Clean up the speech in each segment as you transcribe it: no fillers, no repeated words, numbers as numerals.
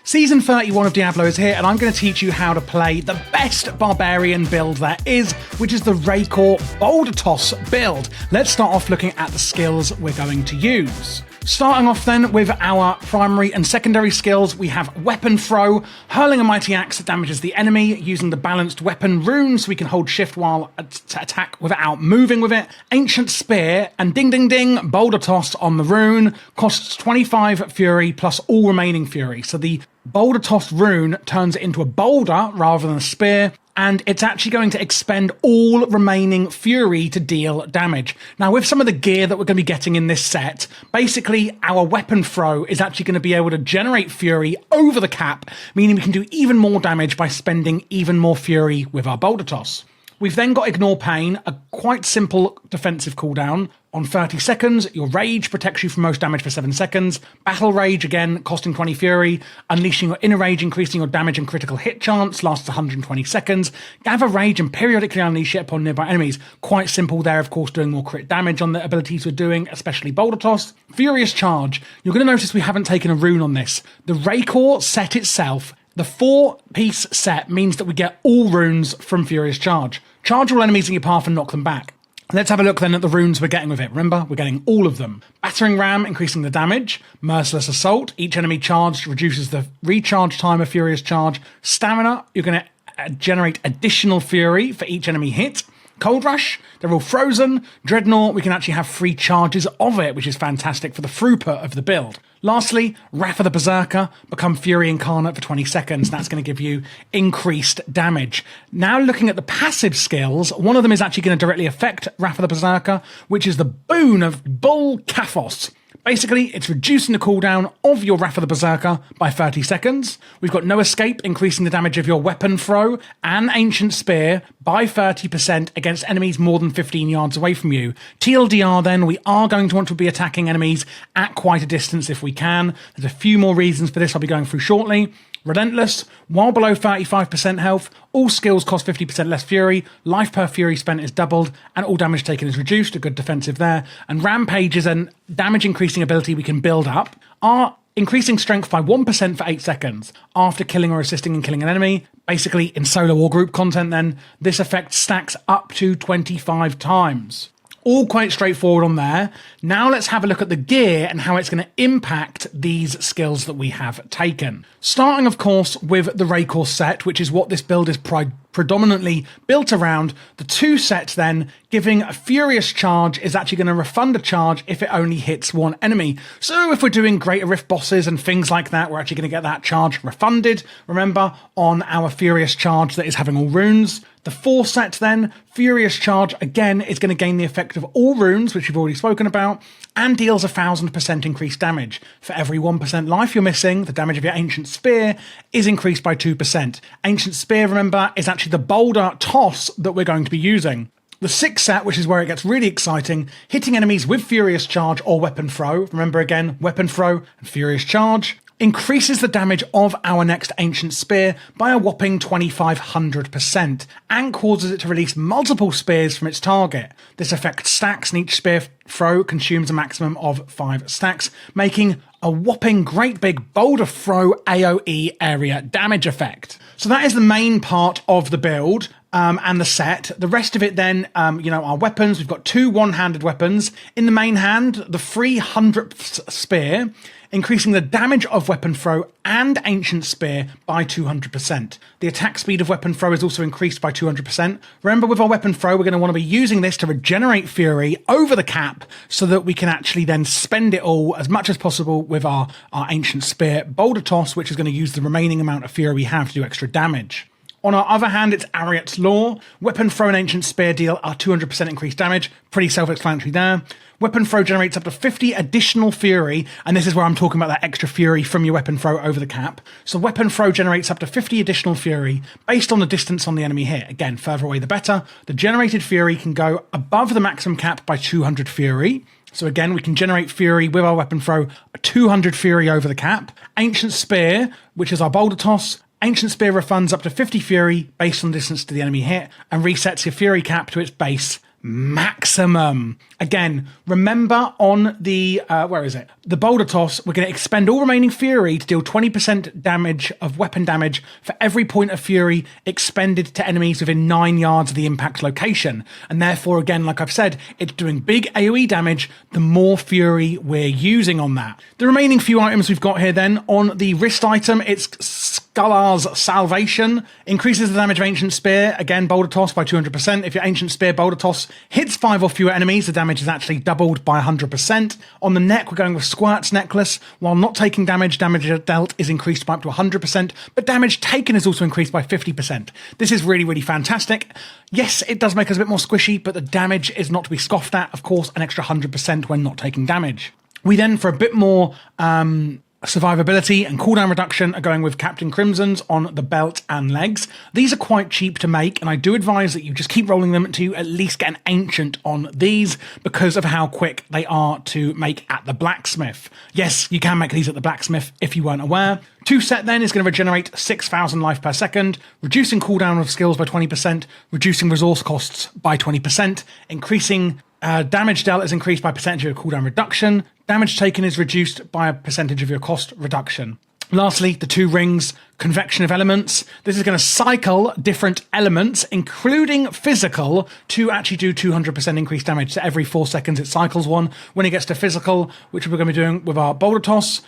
Season 31 of Diablo is here, and I'm going to teach you how to play the best Barbarian build there is, which is the Raekor Boulder build. Let's start off looking at the skills we're going to use. Starting off then with our primary and secondary skills, we have Weapon Throw, hurling a mighty axe that damages the enemy using the balanced weapon rune so we can hold shift while to attack without moving with it. Ancient Spear and ding ding ding, Boulder Toss on the rune, costs 25 fury plus all remaining fury. So the Boulder Toss rune turns it into a boulder rather than a spear, and it's actually going to expend all remaining fury to deal damage. Now, with some of the gear that we're going to be getting in this set, basically our weapon throw is actually going to be able to generate fury over the cap, meaning we can do even more damage by spending even more fury with our Boulder Toss. We've then got Ignore Pain, a quite simple defensive cooldown. On 30 seconds, your Rage protects you from most damage for 7 seconds. Battle Rage, again, costing 20 fury. Unleashing your Inner Rage, increasing your damage and critical hit chance, lasts 120 seconds. Gather Rage and periodically unleash it upon nearby enemies. Quite simple there, of course, doing more crit damage on the abilities we're doing, especially Boulder Toss. Furious Charge. You're going to notice we haven't taken a rune on this. The Raekor set itself, the 4-piece set, means that we get all runes from Furious Charge. Charge all enemies in your path and knock them back. Let's have a look then at the runes we're getting with it. Remember, we're getting all of them. Battering Ram, increasing the damage. Merciless Assault, each enemy charged reduces the recharge time of Furious Charge. Stamina, you're going to generate additional fury for each enemy hit. Cold Rush, they're all frozen. Dreadnought, we can actually have 3 charges of it, which is fantastic for the throughput of the build. Lastly, Wrath of the Berserker, become Fury Incarnate for 20 seconds. That's going to give you increased damage. Now looking at the passive skills, one of them is actually going to directly affect Wrath of the Berserker, which is the Boon of Bull Kaphos. Basically, it's reducing the cooldown of your Wrath of the Berserker by 30 seconds. We've got No Escape, increasing the damage of your Weapon Throw and Ancient Spear by 30% against enemies more than 15 yards away from you. TLDR then, we are going to want to be attacking enemies at quite a distance if we can. There's a few more reasons for this I'll be going through shortly. Relentless, while below 35% health, all skills cost 50% less fury, life per fury spent is doubled, and all damage taken is reduced, a good defensive there. And Rampage is a damage increasing ability we can build up. Our increasing strength by 1% for 8 seconds after killing or assisting in killing an enemy. Basically, in solo or group content then, this effect stacks up to 25 times. All quite straightforward on there. Now let's have a look at the gear and how it's going to impact these skills that we have taken. Starting, of course, with the Raekor set, which is what this build is predominantly built around. The 2 sets then, giving a Furious Charge is actually going to refund a charge if it only hits one enemy. So if we're doing Greater Rift bosses and things like that, we're actually going to get that charge refunded, remember, on our Furious Charge that is having all runes. The 4 set then, Furious Charge, again, is going to gain the effect of all runes, which we've already spoken about, and deals 1000% increased damage. For every 1% life you're missing, the damage of your Ancient Spear is increased by 2%. Ancient Spear, remember, is actually the Boulder Toss that we're going to be using. The 6 set, which is where it gets really exciting, hitting enemies with Furious Charge or Weapon Throw. Remember again, Weapon Throw and Furious Charge. Increases the damage of our next Ancient Spear by a whopping 2500% and causes it to release multiple spears from its target. This effect stacks and each spear throw consumes a maximum of 5 stacks, making a whopping great big Boulder Throw AoE area damage effect. So that is the main part of the build. And the set. The rest of it then, our weapons. We've got 2 one-handed weapons. In the main hand, the 300th spear, increasing the damage of Weapon Throw and Ancient Spear by 200%. The attack speed of Weapon Throw is also increased by 200%. Remember, with our Weapon Throw, we're going to want to be using this to regenerate fury over the cap so that we can actually then spend it all as much as possible with our Ancient Spear Boulder Toss, which is going to use the remaining amount of fury we have to do extra damage. On our other hand, it's Ariat's Law. Weapon Throw and Ancient Spear deal are 200% increased damage. Pretty self-explanatory there. Weapon Throw generates up to 50 additional fury, and this is where I'm talking about that extra fury from your Weapon Throw over the cap. So Weapon Throw generates up to 50 additional fury based on the distance on the enemy hit. Again, further away the better. The generated fury can go above the maximum cap by 200 fury. So again, we can generate fury with our Weapon Throw, 200 fury over the cap. Ancient Spear, which is our Boulder Toss. Ancient Spear refunds up to 50 fury based on distance to the enemy hit and resets your fury cap to its base maximum. Again, remember on the, the Boulder Toss, we're going to expend all remaining Fury to deal 20% damage of weapon damage for every point of Fury expended to enemies within 9 yards of the impact location. And therefore, again, like I've said, it's doing big AoE damage the more Fury we're using on that. The remaining few items we've got here then, on the wrist item, it's Scalar's Salvation, increases the damage of Ancient Spear, again, Boulder Toss by 200%. If your Ancient Spear Boulder Toss hits 5 or fewer enemies, the damage is actually doubled by 100%. On the neck, we're going with Squirt's Necklace. While not taking damage, damage dealt is increased by up to 100%, but damage taken is also increased by 50%. This is really, really fantastic. Yes, it does make us a bit more squishy, but the damage is not to be scoffed at. Of course, an extra 100% when not taking damage. We then, for a bit more survivability and cooldown reduction, are going with Captain Crimson's on the belt and legs. These are quite cheap to make, and I do advise that you just keep rolling them to at least get an ancient on these because of how quick they are to make at the blacksmith. Yes, you can make these at the blacksmith if you weren't aware. 2 set then is going to regenerate 6,000 life per second, reducing cooldown of skills by 20%, reducing resource costs by 20%, increasing damage dealt is increased by percentage of your cooldown reduction. Damage taken is reduced by a percentage of your cost reduction. Lastly, the 2 rings, Convection of Elements. This is going to cycle different elements, including physical, to actually do 200% increased damage. So every 4 seconds it cycles one. When it gets to physical, which we're going to be doing with our Boulder Toss,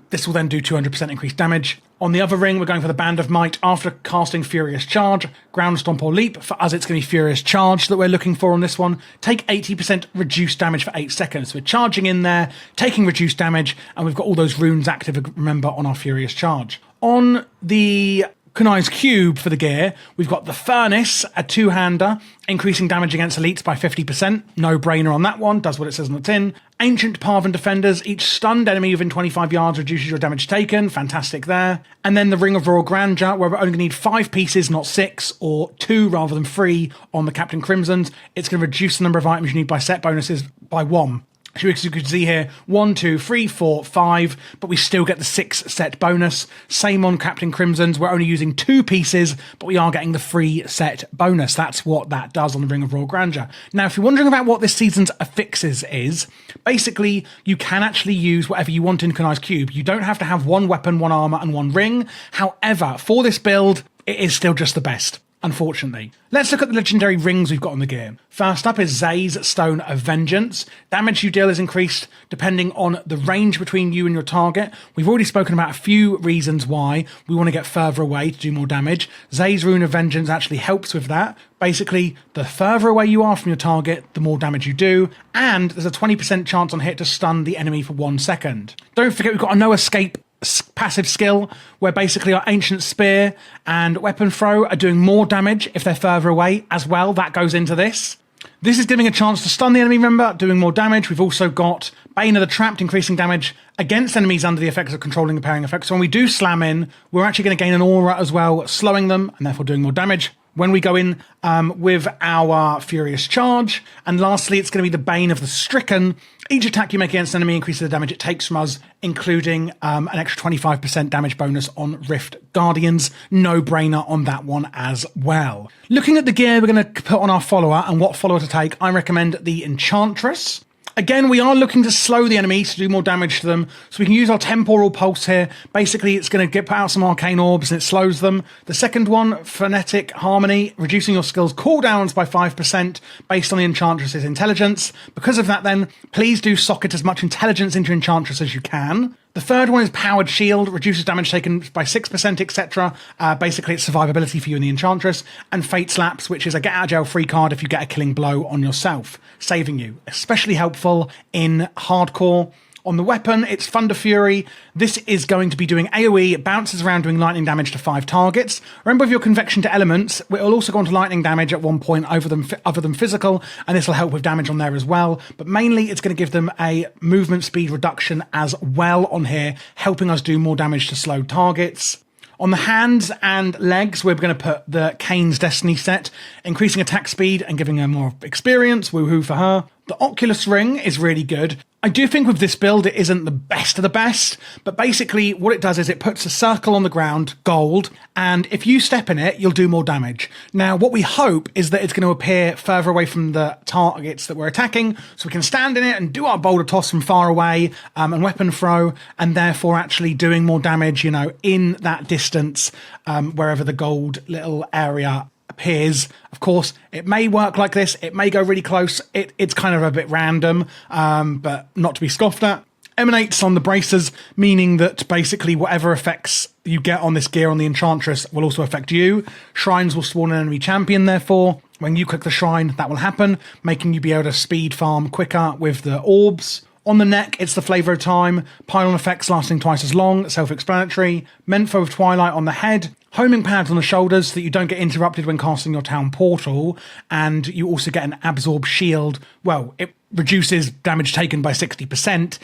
this will then do 200% increased damage. On the other ring, we're going for the Band of Might after casting Furious Charge, Ground Stomp or Leap. For us, it's going to be Furious Charge that we're looking for on this one. Take 80% reduced damage for 8 seconds. So we're charging in there, taking reduced damage, and we've got all those runes active, remember, on our Furious Charge. On the Kunai's Cube for the gear, we've got the Furnace, a 2-hander, increasing damage against elites by 50%. No brainer on that one, does what it says on the tin. Ancient Parven Defenders, each stunned enemy within 25 yards reduces your damage taken. Fantastic there. And then the Ring of Royal Grandeur, where we're only going to need 5 pieces, not 6, or 2 rather than 3 on the Captain Crimson's. It's going to reduce the number of items you need by set bonuses by 1. So as you can see here, 1, 2, 3, 4, 5, but we still get the 6 set bonus. Same on Captain Crimson's, we're only using 2 pieces, but we are getting the 3 set bonus. That's what that does on the Ring of Royal Grandeur. Now, if you're wondering about what this season's affixes is, basically, you can actually use whatever you want in Kunai's Cube. You don't have to have 1 weapon, 1 armor, and 1 ring. However, for this build, it is still just the best, unfortunately. Let's look at the legendary rings we've got on the gear. First up is Zay's Stone of Vengeance. Damage you deal is increased depending on the range between you and your target. We've already spoken about a few reasons why we want to get further away to do more damage. Zay's Rune of Vengeance actually helps with that. Basically, the further away you are from your target, the more damage you do, and there's a 20% chance on hit to stun the enemy for 1 second. Don't forget we've got a no escape passive skill where basically our Ancient Spear and Weapon Throw are doing more damage if they're further away as well. That goes into this. This is giving a chance to stun the enemy member, doing more damage. We've also got Bane of the Trapped, increasing damage against enemies under the effects of controlling the parrying effect. So when we do slam in, we're actually going to gain an aura as well, slowing them and therefore doing more damage. When we go in with our Furious Charge. And lastly, it's going to be the Bane of the Stricken. Each attack you make against an enemy increases the damage it takes from us, including an extra 25% damage bonus on Rift Guardians. No brainer on that one as well. Looking at the gear we're going to put on our follower and what follower to take, I recommend the Enchantress. Again, we are looking to slow the enemy to do more damage to them, so we can use our Temporal Pulse here. Basically, it's going to put out some Arcane Orbs and it slows them. The second one, Frenetic Harmony, reducing your skills cooldowns by 5% based on the Enchantress's intelligence. Because of that then, please do socket as much intelligence into Enchantress as you can. The third one is Powered Shield, reduces damage taken by 6%, etc. Basically, it's survivability for you in the Enchantress. And Fate Slaps, which is a get out of jail free card if you get a killing blow on yourself, saving you. Especially helpful in hardcore. On the weapon, it's Thunder Fury. This is going to be doing AoE. It bounces around doing lightning damage to 5 targets. Remember, with your convection to elements, it will also go on to lightning damage at one point other than physical, and this will help with damage on there as well. But mainly, it's going to give them a movement speed reduction as well on here, helping us do more damage to slow targets. On the hands and legs, we're going to put the Kane's Destiny set, increasing attack speed and giving her more experience. Woohoo for her. The Oculus Ring is really good. I do think with this build, it isn't the best of the best, but basically what it does is it puts a circle on the ground, gold, and if you step in it, you'll do more damage. Now, what we hope is that it's going to appear further away from the targets that we're attacking, so we can stand in it and do our boulder toss from far away, and weapon throw, and therefore actually doing more damage, in that distance, wherever the gold little area appears. Of course, it may work like this, it may go really close, it's kind of a bit random, but not to be scoffed at. Emanates on the bracers, meaning that basically whatever effects you get on this gear on the Enchantress will also affect you. Shrines will spawn an enemy champion, therefore. When you click the shrine, that will happen, making you be able to speed farm quicker with the orbs. On the neck, it's the Flavour of Time, pylon effects lasting twice as long, self-explanatory, Menfo of Twilight on the head, homing pads on the shoulders so that you don't get interrupted when casting your town portal, and you also get an absorb shield. Well, it reduces damage taken by 60%,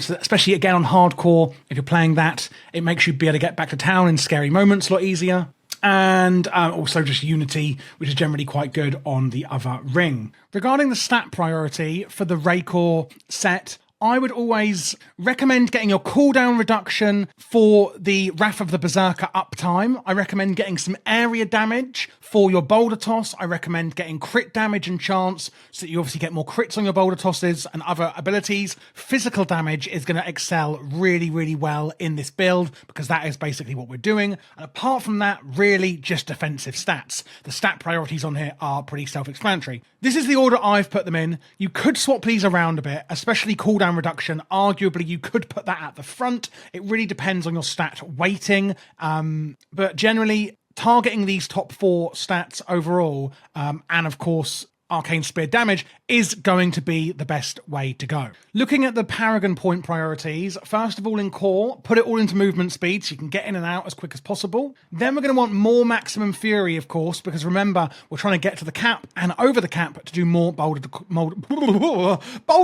so especially again on hardcore, if you're playing that, it makes you be able to get back to town in scary moments a lot easier. And also just Unity, which is generally quite good on the other ring. Regarding the stat priority for the Raekor set, I would always recommend getting your cooldown reduction for the Wrath of the Berserker uptime. I recommend getting some area damage for your boulder toss. I recommend getting crit damage and chance so that you obviously get more crits on your boulder tosses and other abilities. Physical damage is going to excel really, really well in this build because that is basically what we're doing. And apart from that, really just defensive stats. The stat priorities on here are pretty self-explanatory. This is the order I've put them in. You could swap these around a bit, especially cooldown reduction. Arguably, you could put that at the front. It really depends on your stat weighting. But generally, targeting these top 4 stats overall, and of course, Arcane Spear damage is going to be the best way to go. Looking at the Paragon point priorities, first of all in core, put it all into movement speed so you can get in and out as quick as possible. Then we're going to want more maximum fury, of course, because remember, we're trying to get to the cap and over the cap to do more boulder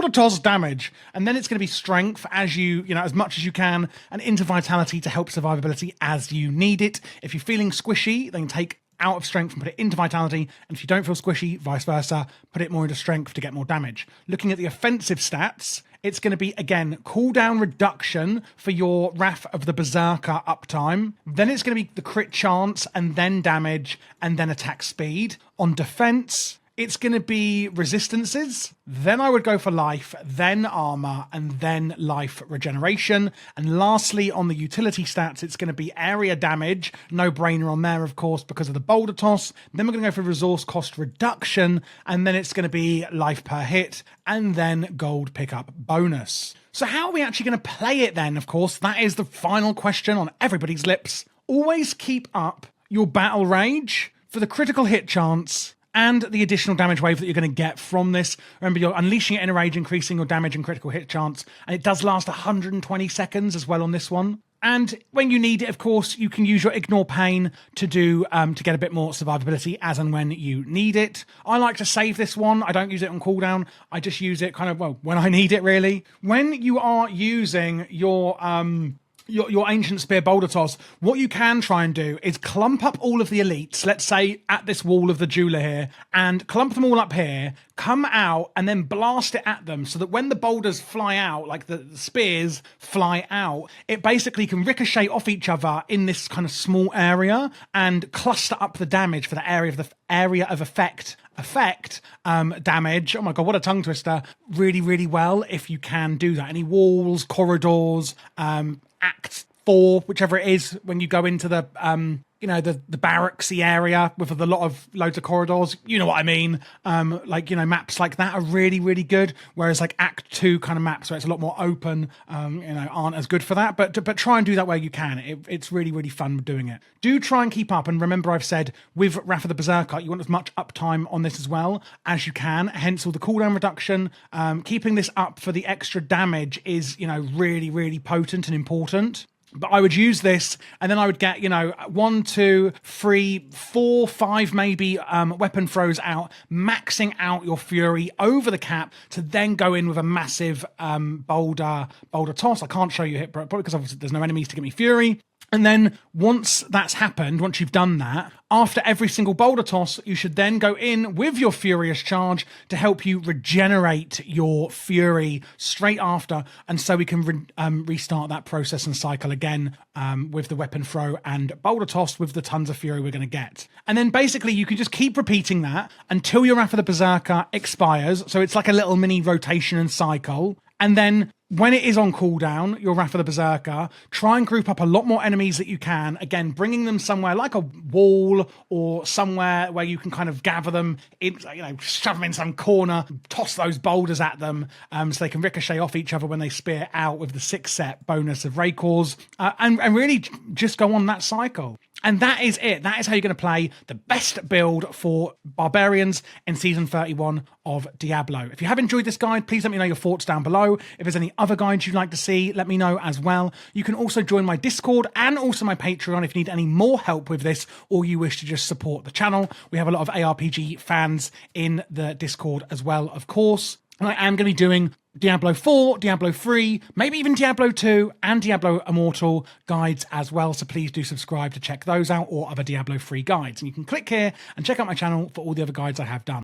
toss damage. And then it's going to be strength as as much as you can, and into vitality to help survivability as you need it. If you're feeling squishy, then take out of strength and put it into vitality, and if you don't feel squishy, vice versa, put it more into strength to get more damage. Looking at the offensive stats, it's going to be, again, cooldown reduction for your Wrath of the Berserker uptime. Then it's going to be the crit chance, and then damage, and then attack speed. On defense, it's going to be resistances. Then I would go for life, then armor, and then life regeneration. And lastly, on the utility stats, it's going to be area damage. No brainer on there, of course, because of the boulder toss. Then we're going to go for resource cost reduction. And then it's going to be life per hit, and then gold pickup bonus. So how are we actually going to play it then? Of course, that is the final question on everybody's lips. Always keep up your battle rage for the critical hit chance and the additional damage wave that you're going to get from this. Remember, you're unleashing it in a rage, increasing your damage and critical hit chance, and it does last 120 seconds as well on this one. And when you need it, of course, you can use your Ignore Pain to do to get a bit more survivability as and when you need it. I like to save this one. I don't use it on cooldown. I just use it when I need it, really. When you are using your Ancient Spear Boulder Toss, what you can try and do is clump up all of the elites, let's say at this wall of the jeweler here, and clump them all up here, come out and then blast it at them so that when the boulders fly out, like the spears fly out, it basically can ricochet off each other in this kind of small area and cluster up the damage for the area of effect damage. Oh my god, what a tongue twister. Really, really well if you can do that. Any walls, corridors, Act 4, whichever it is, when you go into the the barracksy area with loads of corridors, you know what I mean. Maps like that are really, really good. Whereas like Act 2 kind of maps where it's a lot more open, aren't as good for that. But try and do that where you can. It's really, really fun doing it. Do try and keep up. And remember, I've said with Wrath of the Berserker, you want as much uptime on this as well as you can. Hence all the cooldown reduction. Keeping this up for the extra damage is, really, really potent and important. But I would use this, and then I would get, 1, 2, 3, 4, 5 maybe weapon throws out, maxing out your fury over the cap to then go in with a massive boulder toss. I can't show you hit, probably because obviously there's no enemies to give me fury. And then once that's happened, once you've done that, after every single boulder toss, you should then go in with your Furious Charge to help you regenerate your Fury straight after. And so we can restart that process and cycle again with the weapon throw and boulder toss with the tons of Fury we're going to get. And then basically you can just keep repeating that until your Wrath of the Berserker expires. So it's like a little mini rotation and cycle. And then when it is on cooldown, your Wrath of the Berserker, try and group up a lot more enemies that you can. Again, bringing them somewhere like a wall or somewhere where you can kind of gather them, shove them in some corner, toss those boulders at them so they can ricochet off each other when they spear out with the 6-set bonus of Raekors, and really just go on that cycle. And that is it. That is how you're going to play the best build for Barbarians in Season 31 of Diablo. If you have enjoyed this guide, please let me know your thoughts down below. If there's any other guides you'd like to see, let me know as well. You can also join my Discord and also my Patreon if you need any more help with this or you wish to just support the channel. We have a lot of ARPG fans in the Discord as well, of course. And I am going to be doing Diablo 4, Diablo 3, maybe even Diablo 2 and Diablo Immortal guides as well. So please do subscribe to check those out or other Diablo 3 guides. And you can click here and check out my channel for all the other guides I have done.